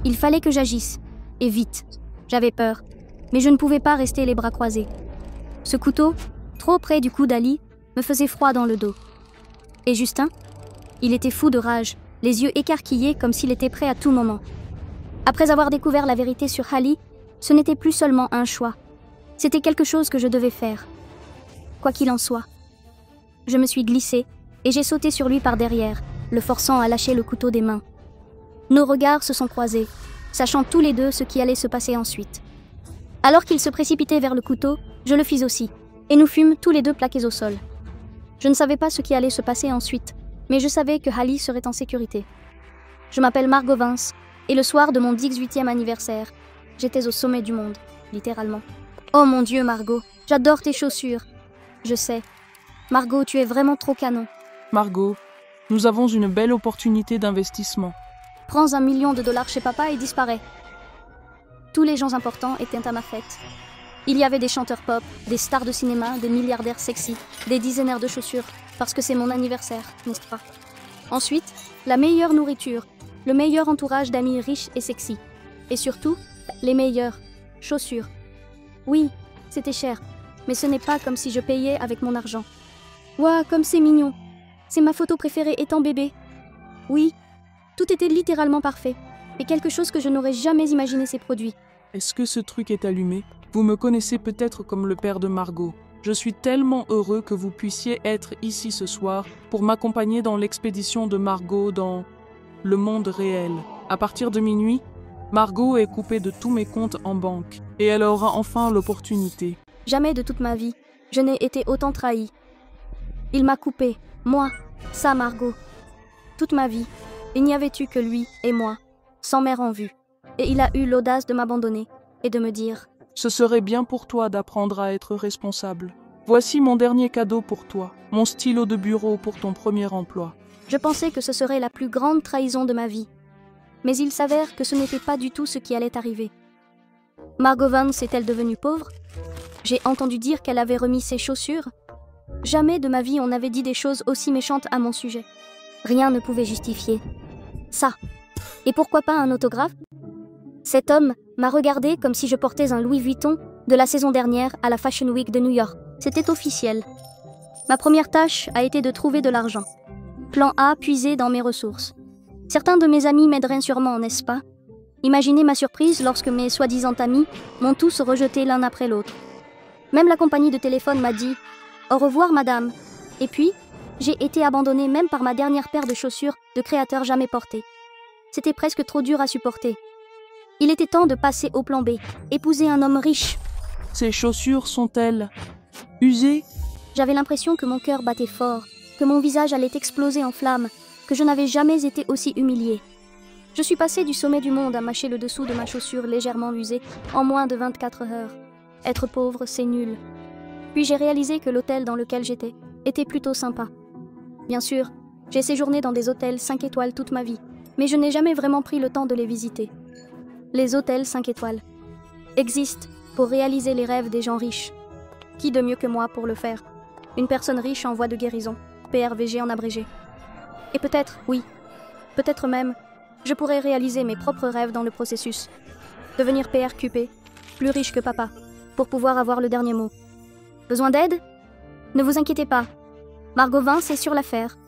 Il fallait que j'agisse. Et vite. J'avais peur. Mais je ne pouvais pas rester les bras croisés. Ce couteau, trop près du cou d'Ali, me faisait froid dans le dos. Et Justin? Il était fou de rage, les yeux écarquillés comme s'il était prêt à tout moment. Après avoir découvert la vérité sur Ali, ce n'était plus seulement un choix. C'était quelque chose que je devais faire. Quoi qu'il en soit. Je me suis glissée et j'ai sauté sur lui par derrière, le forçant à lâcher le couteau des mains. Nos regards se sont croisés, sachant tous les deux ce qui allait se passer ensuite. Alors qu'il se précipitait vers le couteau, je le fis aussi, et nous fûmes tous les deux plaqués au sol. Je ne savais pas ce qui allait se passer ensuite, mais je savais que Ali serait en sécurité. Je m'appelle Margot Vince, et le soir de mon 18e anniversaire, j'étais au sommet du monde, littéralement. Oh mon Dieu, Margot, j'adore tes chaussures. Je sais. Margot, tu es vraiment trop canon. Margot, nous avons une belle opportunité d'investissement. Prends $1 million chez papa et disparais. Tous les gens importants étaient à ma fête. Il y avait des chanteurs pop, des stars de cinéma, des milliardaires sexy, des dizainaires de chaussures, parce que c'est mon anniversaire, n'est-ce pas? Ensuite, la meilleure nourriture, le meilleur entourage d'amis riches et sexy. Et surtout, les meilleures chaussures. Oui, c'était cher, mais ce n'est pas comme si je payais avec mon argent. Ouah, comme c'est mignon. C'est ma photo préférée étant bébé. Oui, tout était littéralement parfait, et quelque chose que je n'aurais jamais imaginé ces produits. Est-ce que ce truc est allumé? Vous me connaissez peut-être comme le père de Margot. Je suis tellement heureux que vous puissiez être ici ce soir pour m'accompagner dans l'expédition de Margot dans le monde réel. À partir de minuit, Margot est coupée de tous mes comptes en banque et elle aura enfin l'opportunité. Jamais de toute ma vie, je n'ai été autant trahie. Il m'a coupée, moi, ça Margot. Toute ma vie, il n'y avait eu que lui et moi, sans mère en vue. Et il a eu l'audace de m'abandonner et de me dire: Ce serait bien pour toi d'apprendre à être responsable. Voici mon dernier cadeau pour toi, mon stylo de bureau pour ton premier emploi. Je pensais que ce serait la plus grande trahison de ma vie. Mais il s'avère que ce n'était pas du tout ce qui allait arriver. Margot Vance est-elle devenue pauvre? J'ai entendu dire qu'elle avait remis ses chaussures. Jamais de ma vie on n'avait dit des choses aussi méchantes à mon sujet. Rien ne pouvait justifier ça. Et pourquoi pas un autographe? Cet homme m'a regardé comme si je portais un Louis Vuitton de la saison dernière à la Fashion Week de New York. C'était officiel. Ma première tâche a été de trouver de l'argent. Plan A, puiser dans mes ressources. Certains de mes amis m'aideraient sûrement, n'est-ce pas? Imaginez ma surprise lorsque mes soi-disant amis m'ont tous rejeté l'un après l'autre. Même la compagnie de téléphone m'a dit « Au revoir, madame ». Et puis, j'ai été abandonnée même par ma dernière paire de chaussures de créateur jamais portée. C'était presque trop dur à supporter. Il était temps de passer au plan B, épouser un homme riche. Ces chaussures sont-elles usées? J'avais l'impression que mon cœur battait fort, que mon visage allait exploser en flammes, que je n'avais jamais été aussi humiliée. Je suis passée du sommet du monde à mâcher le dessous de ma chaussure légèrement usée en moins de 24 heures. Être pauvre, c'est nul. Puis j'ai réalisé que l'hôtel dans lequel j'étais était plutôt sympa. Bien sûr, j'ai séjourné dans des hôtels 5 étoiles toute ma vie, mais je n'ai jamais vraiment pris le temps de les visiter. Les hôtels 5 étoiles existent pour réaliser les rêves des gens riches. Qui de mieux que moi pour le faire? Une personne riche en voie de guérison, PRVG en abrégé. Et peut-être, oui, peut-être même, je pourrais réaliser mes propres rêves dans le processus. Devenir PRQP, plus riche que papa, pour pouvoir avoir le dernier mot. Besoin d'aide? Ne vous inquiétez pas. Margot Vince est sur l'affaire.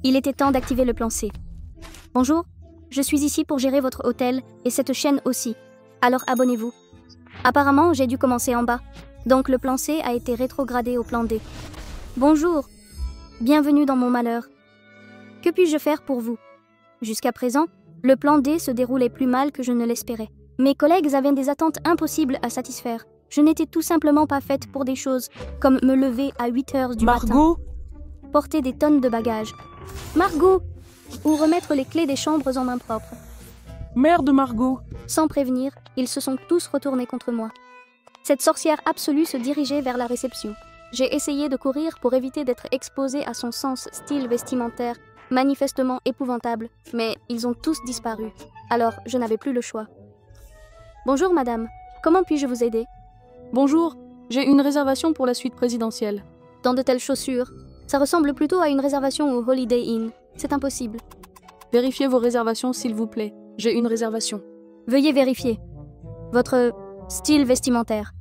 Il était temps d'activer le plan C. Bonjour, je suis ici pour gérer votre hôtel et cette chaîne aussi. Alors abonnez-vous. Apparemment, j'ai dû commencer en bas, donc le plan C a été rétrogradé au plan D. Bonjour, bienvenue dans mon malheur. Que puis-je faire pour vous? Jusqu'à présent, le plan D se déroulait plus mal que je ne l'espérais. Mes collègues avaient des attentes impossibles à satisfaire. Je n'étais tout simplement pas faite pour des choses comme me lever à 8 heures du matin. Margot? Porter des tonnes de bagages. Margot! Ou remettre les clés des chambres en main propre. Merde, Margot! Sans prévenir, ils se sont tous retournés contre moi. Cette sorcière absolue se dirigeait vers la réception. J'ai essayé de courir pour éviter d'être exposée à son sens style vestimentaire, manifestement épouvantable, mais ils ont tous disparu. Alors, je n'avais plus le choix. Bonjour madame, comment puis-je vous aider? Bonjour, j'ai une réservation pour la suite présidentielle. Dans de telles chaussures, ça ressemble plutôt à une réservation au Holiday Inn. C'est impossible. Vérifiez vos réservations s'il vous plaît. J'ai une réservation. Veuillez vérifier votre style vestimentaire.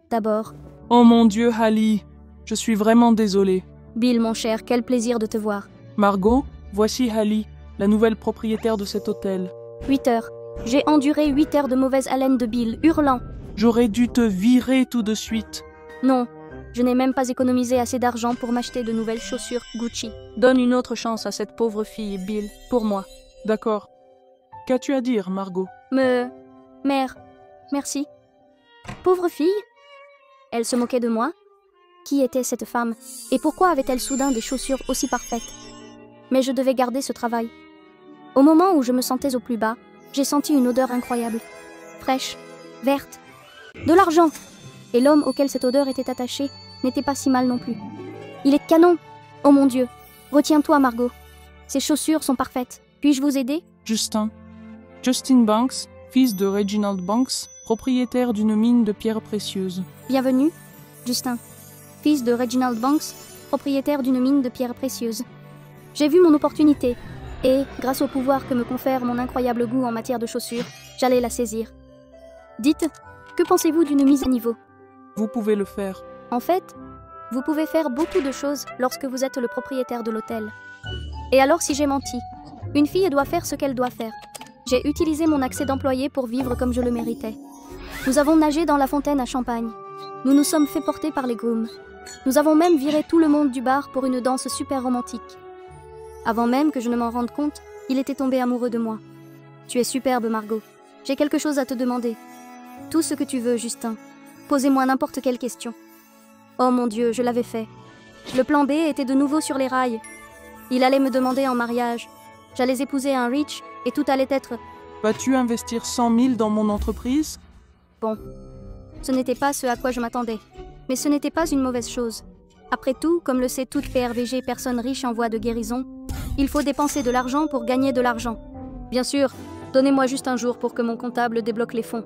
D'abord, Oh mon Dieu, Hallie, je suis vraiment désolée. Bill, mon cher, quel plaisir de te voir. Margot, voici Hallie, la nouvelle propriétaire de cet hôtel. 8 heures. J'ai enduré 8 heures de mauvaise haleine de Bill, hurlant. J'aurais dû te virer tout de suite. Non, je n'ai même pas économisé assez d'argent pour m'acheter de nouvelles chaussures Gucci. Donne une autre chance à cette pauvre fille, Bill, pour moi. D'accord. Qu'as-tu à dire, Margot? Mère, merci. Pauvre fille? Elle se moquait de moi? Qui était cette femme? Et pourquoi avait-elle soudain des chaussures aussi parfaites? Mais je devais garder ce travail. Au moment où je me sentais au plus bas, j'ai senti une odeur incroyable. Fraîche, verte, de l'argent. Et l'homme auquel cette odeur était attachée n'était pas si mal non plus. Il est canon! Oh mon Dieu! Retiens-toi, Margot. Ces chaussures sont parfaites. Puis-je vous aider? Justin Banks, fils de Reginald Banks, propriétaire d'une mine de pierres précieuses. Bienvenue, Justin, fils de Reginald Banks, propriétaire d'une mine de pierres précieuses. J'ai vu mon opportunité, et, grâce au pouvoir que me confère mon incroyable goût en matière de chaussures, j'allais la saisir. Dites, que pensez-vous d'une mise à niveau? Vous pouvez le faire. En fait, vous pouvez faire beaucoup de choses lorsque vous êtes le propriétaire de l'hôtel. Et alors si j'ai menti? Une fille doit faire ce qu'elle doit faire. J'ai utilisé mon accès d'employé pour vivre comme je le méritais. Nous avons nagé dans la fontaine à champagne. Nous nous sommes fait porter par les grooms. Nous avons même viré tout le monde du bar pour une danse super romantique. Avant même que je ne m'en rende compte, il était tombé amoureux de moi. Tu es superbe, Margot. J'ai quelque chose à te demander. Tout ce que tu veux, Justin. Posez-moi n'importe quelle question. Oh mon Dieu, je l'avais fait. Le plan B était de nouveau sur les rails. Il allait me demander en mariage. J'allais épouser un riche et tout allait être... Vas-tu investir 100 000 dans mon entreprise? Bon, ce n'était pas ce à quoi je m'attendais. Mais ce n'était pas une mauvaise chose. Après tout, comme le sait toute PRVG personne riche en voie de guérison, il faut dépenser de l'argent pour gagner de l'argent. Bien sûr, donnez-moi juste un jour pour que mon comptable débloque les fonds.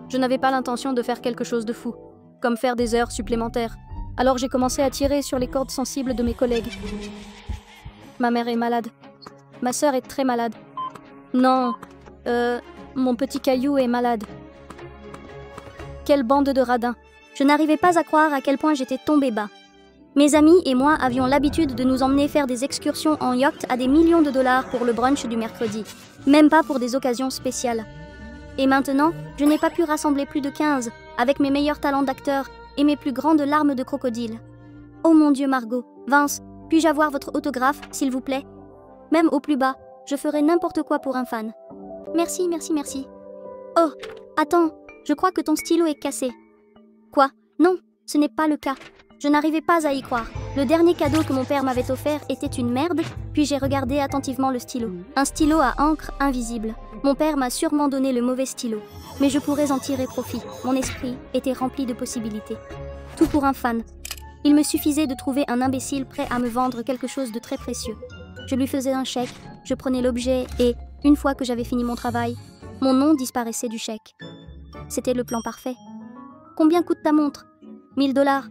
Je n'avais pas l'intention de faire quelque chose de fou, comme faire des heures supplémentaires. Alors j'ai commencé à tirer sur les cordes sensibles de mes collègues. Ma mère est malade. Ma sœur est très malade. Non, mon petit caillou est malade. Quelle bande de radins. Je n'arrivais pas à croire à quel point j'étais tombée bas. Mes amis et moi avions l'habitude de nous emmener faire des excursions en yacht à des millions de dollars pour le brunch du mercredi. Même pas pour des occasions spéciales. Et maintenant, je n'ai pas pu rassembler plus de 15, avec mes meilleurs talents d'acteur et mes plus grandes larmes de crocodile. Oh mon Dieu, Margot, Vince, puis-je avoir votre autographe, s'il vous plaît? Même au plus bas, je ferai n'importe quoi pour un fan. Merci, merci, merci. Oh, attends, je crois que ton stylo est cassé. Quoi? Non, ce n'est pas le cas. Je n'arrivais pas à y croire. Le dernier cadeau que mon père m'avait offert était une merde, puis j'ai regardé attentivement le stylo. Un stylo à encre invisible. Mon père m'a sûrement donné le mauvais stylo. Mais je pourrais en tirer profit. Mon esprit était rempli de possibilités. Tout pour un fan. Il me suffisait de trouver un imbécile prêt à me vendre quelque chose de très précieux. Je lui faisais un chèque, je prenais l'objet et, une fois que j'avais fini mon travail, mon nom disparaissait du chèque. C'était le plan parfait. Combien coûte ta montre? 1000 $.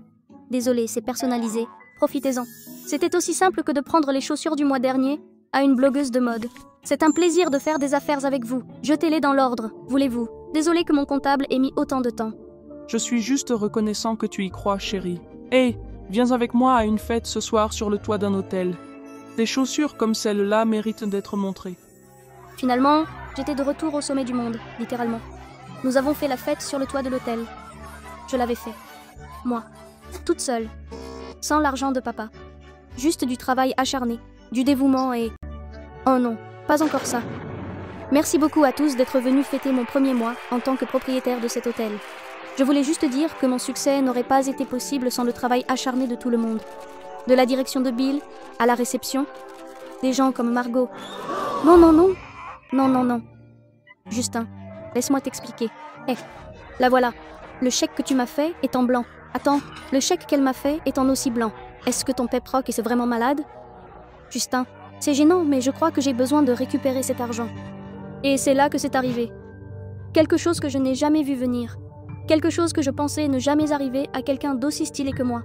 Désolé, c'est personnalisé. Profitez-en. C'était aussi simple que de prendre les chaussures du mois dernier à une blogueuse de mode. C'est un plaisir de faire des affaires avec vous. Jetez-les dans l'ordre, voulez-vous. Désolé que mon comptable ait mis autant de temps. Je suis juste reconnaissant que tu y crois, chérie. Hé, viens avec moi à une fête ce soir sur le toit d'un hôtel. Des chaussures comme celles-là méritent d'être montrées. Finalement, j'étais de retour au sommet du monde, littéralement. Nous avons fait la fête sur le toit de l'hôtel. Je l'avais fait. Moi. Toute seule. Sans l'argent de papa. Juste du travail acharné, du dévouement et... Oh non, pas encore ça. Merci beaucoup à tous d'être venus fêter mon premier mois en tant que propriétaire de cet hôtel. Je voulais juste dire que mon succès n'aurait pas été possible sans le travail acharné de tout le monde. De la direction de Bill, à la réception, des gens comme Margot. Non, non, non. Non, non, non. Justin, laisse-moi t'expliquer. La voilà. Le chèque que tu m'as fait est en blanc. Attends, le chèque qu'elle m'a fait est en aussi blanc. Est-ce que ton pep-rock est vraiment malade? Justin, c'est gênant, mais je crois que j'ai besoin de récupérer cet argent. Et c'est là que c'est arrivé. Quelque chose que je n'ai jamais vu venir. Quelque chose que je pensais ne jamais arriver à quelqu'un d'aussi stylé que moi.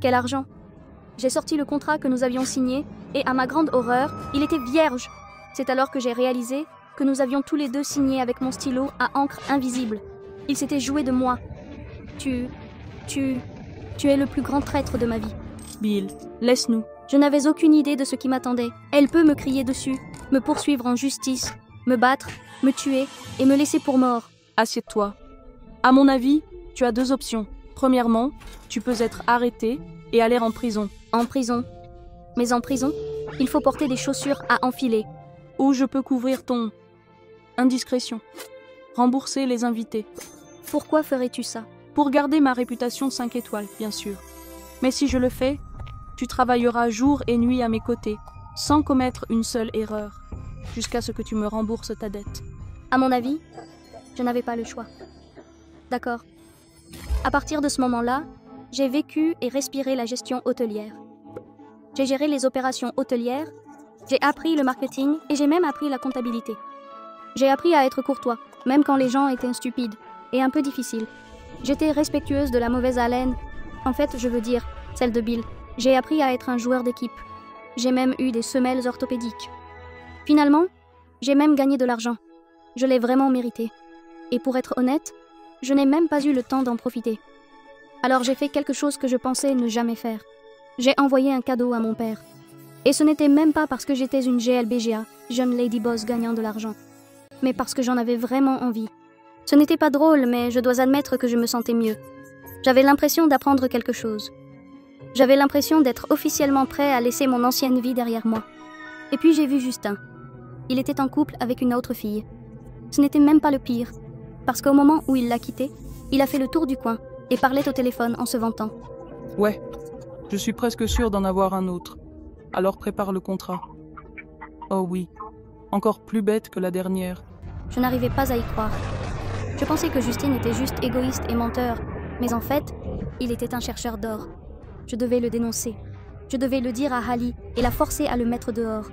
Quel argent? J'ai sorti le contrat que nous avions signé, et à ma grande horreur, il était vierge. C'est alors que j'ai réalisé que nous avions tous les deux signé avec mon stylo à encre invisible. Il s'était joué de moi. Tu es le plus grand traître de ma vie. Bill, laisse-nous. Je n'avais aucune idée de ce qui m'attendait. Elle peut me crier dessus, me poursuivre en justice, me battre, me tuer et me laisser pour mort. Assieds-toi. À mon avis, tu as deux options. Premièrement, tu peux être arrêté et aller en prison. En prison. Mais en prison, il faut porter des chaussures à enfiler. Ou je peux couvrir ton indiscrétion. Rembourser les invités. Pourquoi ferais-tu ça? Pour garder ma réputation 5 étoiles, bien sûr. Mais si je le fais, tu travailleras jour et nuit à mes côtés, sans commettre une seule erreur, jusqu'à ce que tu me rembourses ta dette. À mon avis, je n'avais pas le choix. D'accord. À partir de ce moment-là, j'ai vécu et respiré la gestion hôtelière. J'ai géré les opérations hôtelières, j'ai appris le marketing et j'ai même appris la comptabilité. J'ai appris à être courtois, même quand les gens étaient stupides et un peu difficiles. J'étais respectueuse de la mauvaise haleine. En fait, je veux dire, celle de Bill. J'ai appris à être un joueur d'équipe. J'ai même eu des semelles orthopédiques. Finalement, j'ai même gagné de l'argent. Je l'ai vraiment mérité. Et pour être honnête, je n'ai même pas eu le temps d'en profiter. Alors j'ai fait quelque chose que je pensais ne jamais faire. J'ai envoyé un cadeau à mon père. Et ce n'était même pas parce que j'étais une GLBGA, jeune lady boss gagnant de l'argent, mais parce que j'en avais vraiment envie. Ce n'était pas drôle, mais je dois admettre que je me sentais mieux. J'avais l'impression d'apprendre quelque chose. J'avais l'impression d'être officiellement prêt à laisser mon ancienne vie derrière moi. Et puis j'ai vu Justin. Il était en couple avec une autre fille. Ce n'était même pas le pire, parce qu'au moment où il l'a quitté, il a fait le tour du coin et parlait au téléphone en se vantant. Ouais, je suis presque sûre d'en avoir un autre. Alors prépare le contrat. Oh oui, encore plus bête que la dernière. Je n'arrivais pas à y croire. Je pensais que Justin était juste égoïste et menteur, mais en fait, il était un chercheur d'or. Je devais le dénoncer. Je devais le dire à Hallie et la forcer à le mettre dehors.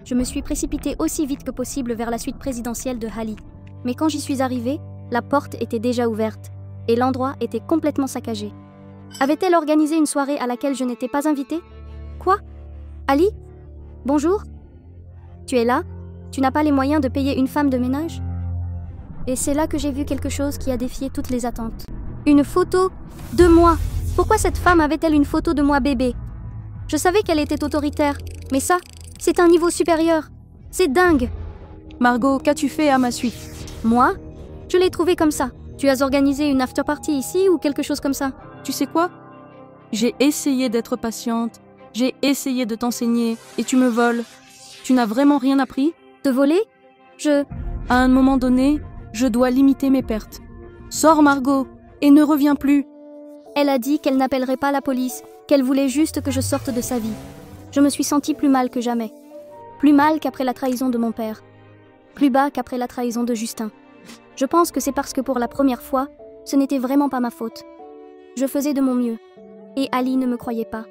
Je me suis précipitée aussi vite que possible vers la suite présidentielle de Hallie. Mais quand j'y suis arrivée, la porte était déjà ouverte et l'endroit était complètement saccagé. Avait-elle organisé une soirée à laquelle je n'étais pas invitée? Quoi? Hallie? Bonjour? Tu es là? Tu n'as pas les moyens de payer une femme de ménage? Et c'est là que j'ai vu quelque chose qui a défié toutes les attentes. Une photo de moi. Pourquoi cette femme avait-elle une photo de moi bébé? Je savais qu'elle était autoritaire, mais ça, c'est un niveau supérieur. C'est dingue. Margot, qu'as-tu fait à ma suite? Moi? Je l'ai trouvée comme ça. Tu as organisé une after-party ici ou quelque chose comme ça? Tu sais quoi? J'ai essayé d'être patiente, j'ai essayé de t'enseigner et tu me voles. Tu n'as vraiment rien appris? Te voler? À un moment donné, je dois limiter mes pertes. Sors, Margot, et ne reviens plus. Elle a dit qu'elle n'appellerait pas la police, qu'elle voulait juste que je sorte de sa vie. Je me suis sentie plus mal que jamais. Plus mal qu'après la trahison de mon père. Plus bas qu'après la trahison de Justin. Je pense que c'est parce que pour la première fois, ce n'était vraiment pas ma faute. Je faisais de mon mieux. Et Hallie ne me croyait pas.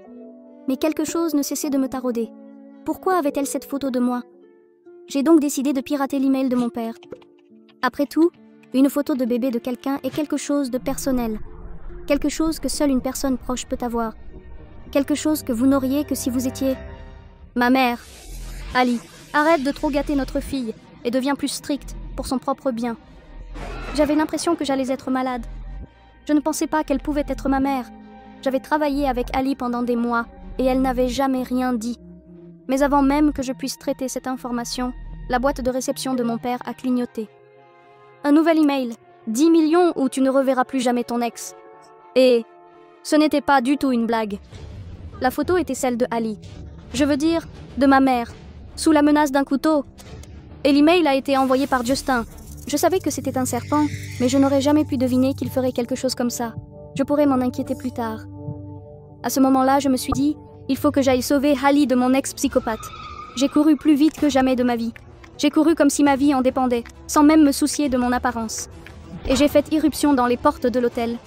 Mais quelque chose ne cessait de me tarauder. Pourquoi avait-elle cette photo de moi? J'ai donc décidé de pirater l'email de mon père. Après tout, une photo de bébé de quelqu'un est quelque chose de personnel. Quelque chose que seule une personne proche peut avoir. Quelque chose que vous n'auriez que si vous étiez... ma mère. Hallie, arrête de trop gâter notre fille et deviens plus stricte pour son propre bien. J'avais l'impression que j'allais être malade. Je ne pensais pas qu'elle pouvait être ma mère. J'avais travaillé avec Hallie pendant des mois et elle n'avait jamais rien dit. Mais avant même que je puisse traiter cette information, la boîte de réception de mon père a clignoté. Un nouvel email. 10 millions ou tu ne reverras plus jamais ton ex. Et ce n'était pas du tout une blague. La photo était celle de Hallie. Je veux dire, de ma mère, sous la menace d'un couteau. Et l'email a été envoyé par Justin. Je savais que c'était un serpent, mais je n'aurais jamais pu deviner qu'il ferait quelque chose comme ça. Je pourrais m'en inquiéter plus tard. À ce moment-là, je me suis dit, il faut que j'aille sauver Hallie de mon ex-psychopathe. J'ai couru plus vite que jamais de ma vie. J'ai couru comme si ma vie en dépendait, sans même me soucier de mon apparence. Et j'ai fait irruption dans les portes de l'hôtel.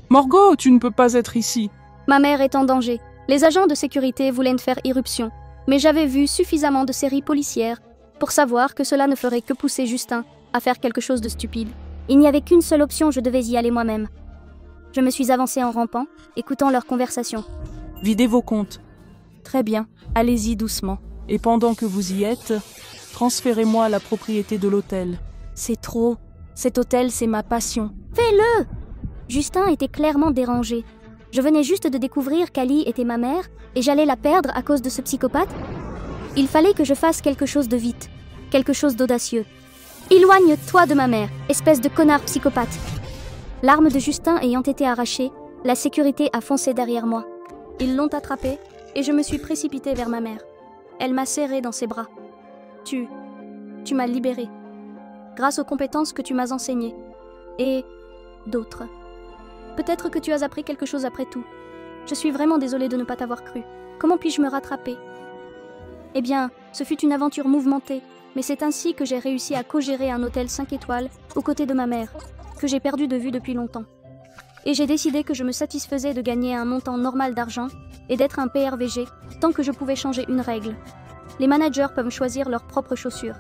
Margot, tu ne peux pas être ici. Ma mère est en danger. Les agents de sécurité voulaient faire irruption, mais j'avais vu suffisamment de séries policières pour savoir que cela ne ferait que pousser Justin à faire quelque chose de stupide. Il n'y avait qu'une seule option, je devais y aller moi-même. Je me suis avancée en rampant, écoutant leur conversation. Videz vos comptes. Très bien, allez-y doucement. Et pendant que vous y êtes, Transférez-moi la propriété de l'hôtel. C'est trop. Cet hôtel, c'est ma passion. Fais-le! Justin était clairement dérangé. Je venais juste de découvrir qu'Ali était ma mère et j'allais la perdre à cause de ce psychopathe. Il fallait que je fasse quelque chose de vite, quelque chose d'audacieux. Éloigne-toi de ma mère, espèce de connard psychopathe. L'arme de Justin ayant été arrachée, la sécurité a foncé derrière moi. Ils l'ont attrapée et je me suis précipitée vers ma mère. Elle m'a serrée dans ses bras. Tu m'as libérée. Grâce aux compétences que tu m'as enseignées. Et d'autres. Peut-être que tu as appris quelque chose après tout. Je suis vraiment désolée de ne pas t'avoir cru. Comment puis-je me rattraper? Eh bien, ce fut une aventure mouvementée, mais c'est ainsi que j'ai réussi à co-gérer un hôtel 5 étoiles aux côtés de ma mère, que j'ai perdu de vue depuis longtemps. Et j'ai décidé que je me satisfaisais de gagner un montant normal d'argent et d'être un PRVG tant que je pouvais changer une règle. Les managers peuvent choisir leurs propres chaussures.